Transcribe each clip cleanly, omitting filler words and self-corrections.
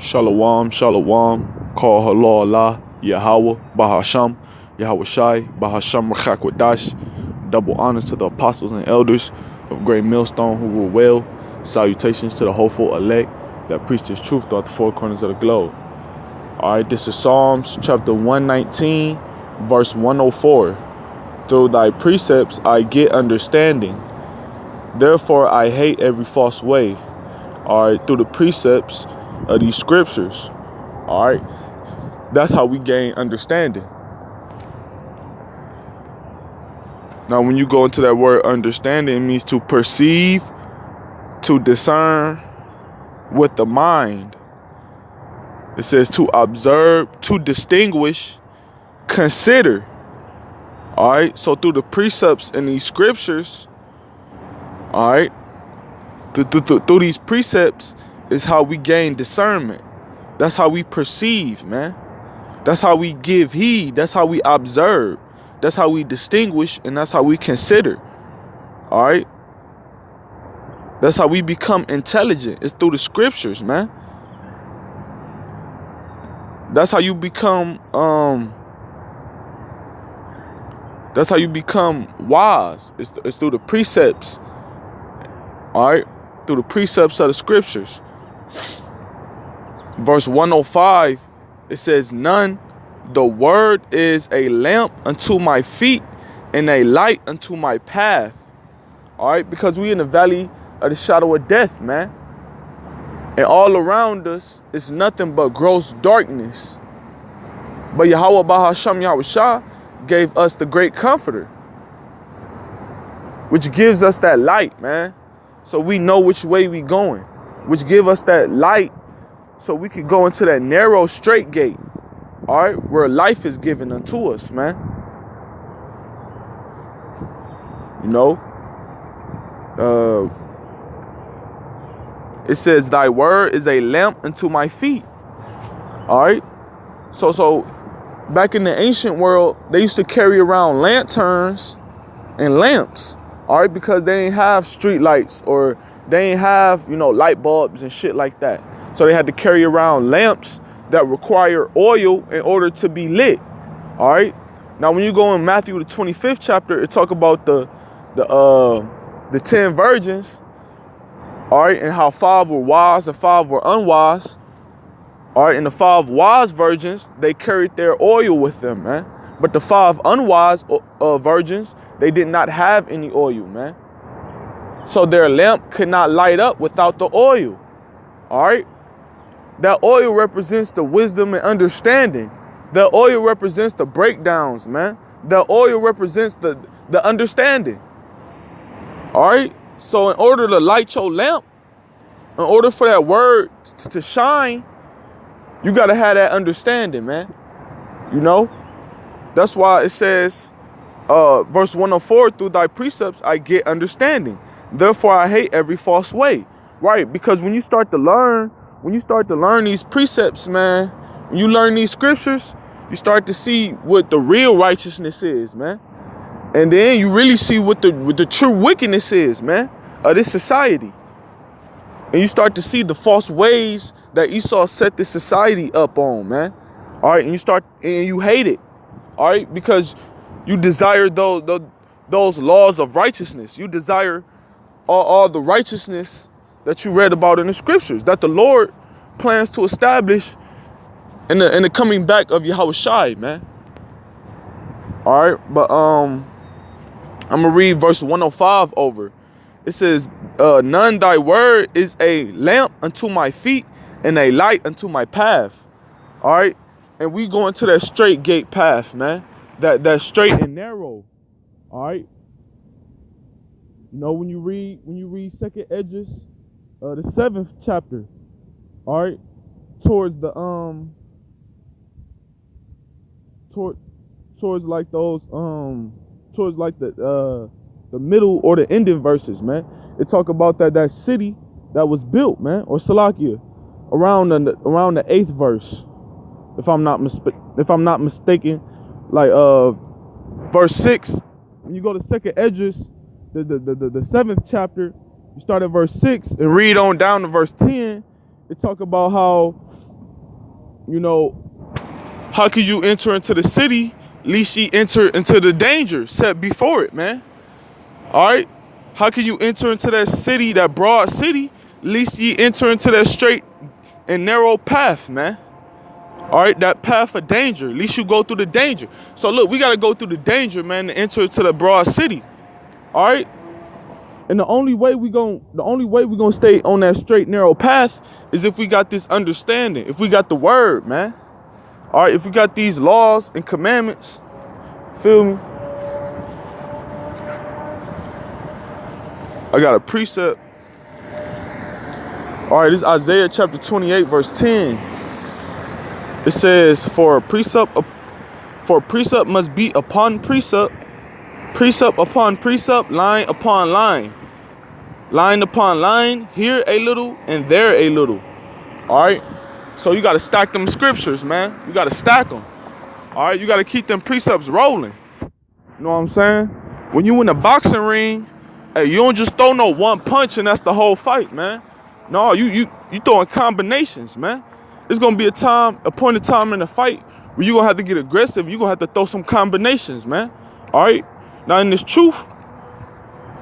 Shalom, shalom, call halal Allah, Yahweh, Bahasham, Yahweh Shai, Bahasham Rachakwadash. Double honors to the apostles and elders of Great Millstone who rule well. Salutations to the hopeful elect that preach His truth throughout the four corners of the globe. Alright, this is Psalms chapter 119, verse 104. Through thy precepts I get understanding. Therefore I hate every false way. Alright, through the precepts of these scriptures. Alright, that's how we gain understanding. Now when you go into that word understanding, it means to perceive, to discern with the mind. It says to observe, to distinguish, consider. Alright, so through the precepts in these scriptures, alright, through these precepts is how we gain discernment. That's how we perceive, man. That's how we give heed. That's how we observe. That's how we distinguish, and that's how we consider. Alright? That's how we become intelligent. It's through the scriptures, man. That's how you become that's how you become wise. It's through the precepts. Alright? Through the precepts of the scriptures. Verse 105, it says, none, the word is a lamp unto my feet and a light unto my path. Alright? Because we in the valley of the shadow of death, man. And all around us is nothing but gross darkness. But Yahweh Bahasham Yahweh Shah gave us the great comforter, which gives us that light, man. So we know which way we going, which give us that light so we could go into that narrow straight gate, all right, where life is given unto us, man. You know, it says thy word is a lamp unto my feet. All right. So back in the ancient world, they used to carry around lanterns and lamps. All right, because they ain't have street lights or they ain't have, light bulbs and shit like that. So they had to carry around lamps that require oil in order to be lit. All right. Now, when you go in Matthew the 25th chapter, it talk about the 10 virgins. All right, and how 5 were wise and 5 were unwise. All right, and the 5 wise virgins, they carried their oil with them, man. But the 5 unwise virgins, they did not have any oil, man. So their lamp could not light up without the oil. All right. That oil represents the wisdom and understanding. The oil represents the breakdowns, man. The oil represents the understanding. All right. So in order to light your lamp, in order for that word to shine, you got to have that understanding, man. That's why it says, verse 104, through thy precepts I get understanding. Therefore I hate every false way. Right? Because when you start to learn these precepts, man, when you learn these scriptures, you start to see what the real righteousness is, man. And then you really see what the true wickedness is, man, of this society. And you start to see the false ways that Esau set this society up on, man. All right, and you hate it. All right, because you desire those laws of righteousness. You desire all the righteousness that you read about in the scriptures, that the Lord plans to establish in the coming back of Yahweh Shai, man. All right, but I'm gonna read verse 105 over. It says, none, thy word is a lamp unto my feet and a light unto my path. All right. And we go into that straight gate path, man. That straight and narrow. All right. When you read Second Esdras, the 7th chapter. All right. Towards the towards like those towards like the middle or the ending verses, man. It talk about that city that was built, man, or Salakia, around the 8th verse, if I'm not mistaken, like verse 6. When you go to Second Esdras, the 7th chapter, you start at verse 6 and read on down to verse 10. It talk about how You know, how can you enter into the city, lest ye enter into the danger set before it, man? All right? How can you enter into that city, that broad city, lest ye enter into that straight and narrow path, man? All right, that path of danger. At least you go through the danger. So look, we gotta go through the danger, man, to enter to the broad city. All right. And the only way we gonna stay on that straight narrow path is if we got this understanding. If we got the word, man. All right. If we got these laws and commandments, feel me? I got a precept. All right, this is Isaiah chapter 28, verse 10. It says, for precept must be upon precept, precept upon precept, line upon line, line upon line, here a little and there a little. All right. So you got to stack them scriptures, man. You got to stack them. All right. You got to keep them precepts rolling. You know what I'm saying? When you in a boxing ring, hey, you don't just throw no one punch and that's the whole fight, man. No, you throwing combinations, man. It's going to be a point of time in the fight where you're going to have to get aggressive. You're going to have to throw some combinations, man. All right? Now, in this truth,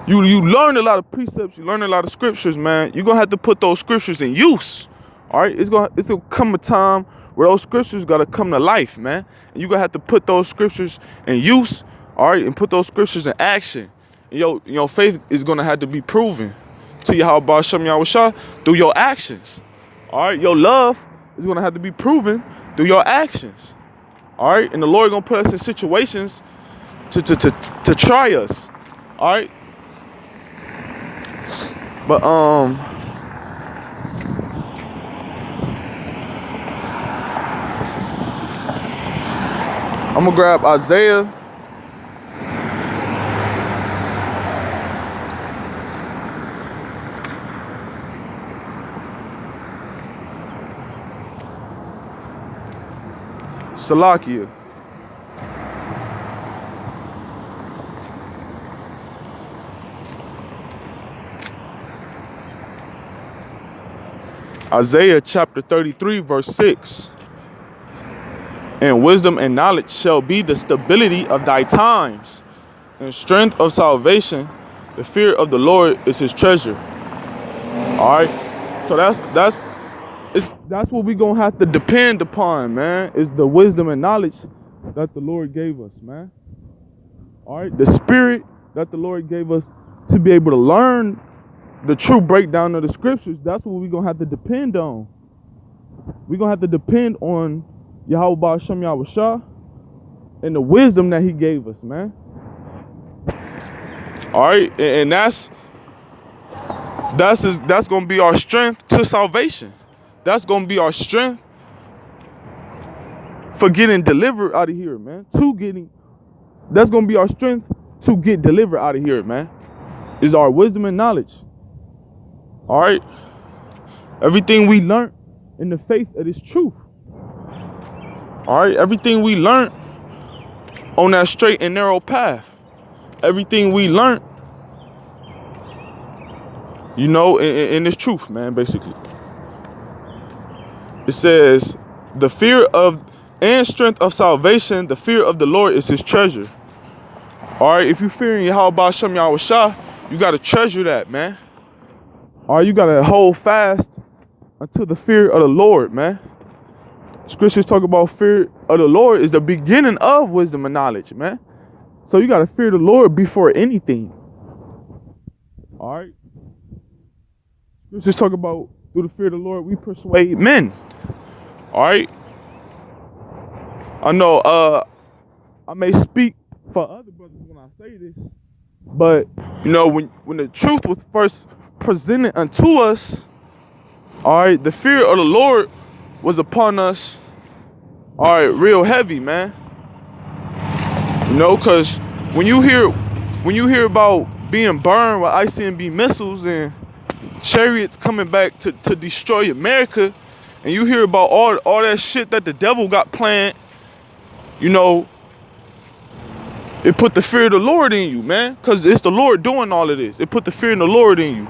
you learn a lot of precepts. You learn a lot of scriptures, man. You're going to have to put those scriptures in use. All right? It's going to come a time where those scriptures got to come to life, man. And you're going to have to put those scriptures in use, all right, and put those scriptures in action. And your faith is going to have to be proven to Yahweh Shem Yahushua through your actions. All right? Your love is going to have to be proven through your actions. All right? And the Lord going to put us in situations to try us. All right? But I'm going to grab Isaiah. Salakia. Isaiah chapter 33, verse 6. And wisdom and knowledge shall be the stability of thy times, and strength of salvation. The fear of the Lord is his treasure. All right. So that's what we're going to have to depend upon, man, is the wisdom and knowledge that the Lord gave us, man. All right. The spirit that the Lord gave us to be able to learn the true breakdown of the scriptures. That's what we're going to have to depend on. We're going to have to depend on Yahweh Shem Yahushua and the wisdom that he gave us, man. All right. And that's going to be our strength to salvation. That's going to be our strength for getting delivered out of here, man. That's going to be our strength to get delivered out of here, man. Is our wisdom and knowledge. All right. Everything we learned in the faith of this truth. All right. Everything we learned on that straight and narrow path. Everything we learned, you know, in this truth, man, basically. It says, the fear of and strength of salvation, the fear of the Lord is his treasure. All right, if you're fearing Yahweh Shem Yahushua, you got to treasure that, man. All right, you got to hold fast until the fear of the Lord, man. Scriptures talk about fear of the Lord is the beginning of wisdom and knowledge, man. So you got to fear the Lord before anything. All right. Scriptures talk about through the fear of the Lord, we persuade men. All right. I know I may speak for other brothers when I say this, but you know, when the truth was first presented unto us, all right, the fear of the Lord was upon us, all right, real heavy, man. You know, because when you hear about being burned with ICBM missiles and chariots coming back to destroy America, and you hear about all that shit that the devil got planned, you know, it put the fear of the Lord in you, man, because it's the Lord doing all of this. It put the fear of the Lord in you,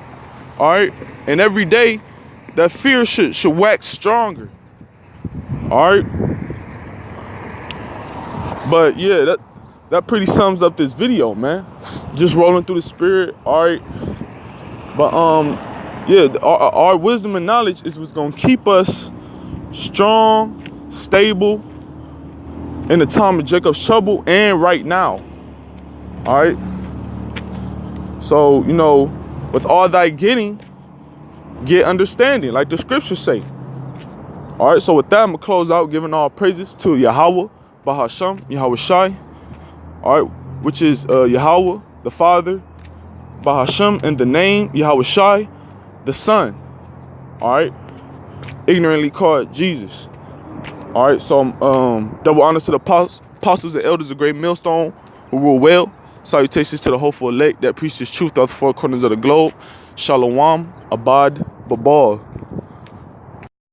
all right? And every day, that fear should wax stronger, All right. But yeah, that pretty sums up this video, man. Just rolling through the spirit. All right. But yeah, our wisdom and knowledge is what's gonna keep us strong, stable in the time of Jacob's trouble and right now. All right. So, you know, with all thy getting, get understanding, like the scriptures say. All right. So with that, I'm gonna close out giving all praises to Yahweh, Bahasham, Yahweh Shai. All right, which is Yahweh, the Father, Bahasham, and the name Yahweh Shai, the Son. All right, ignorantly called Jesus. All right, so double honors to the apostles and elders of Great Millstone who rule well. Salutations to the hopeful elect that preach His truth throughout the four corners of the globe. Shalom, Abad, Babal.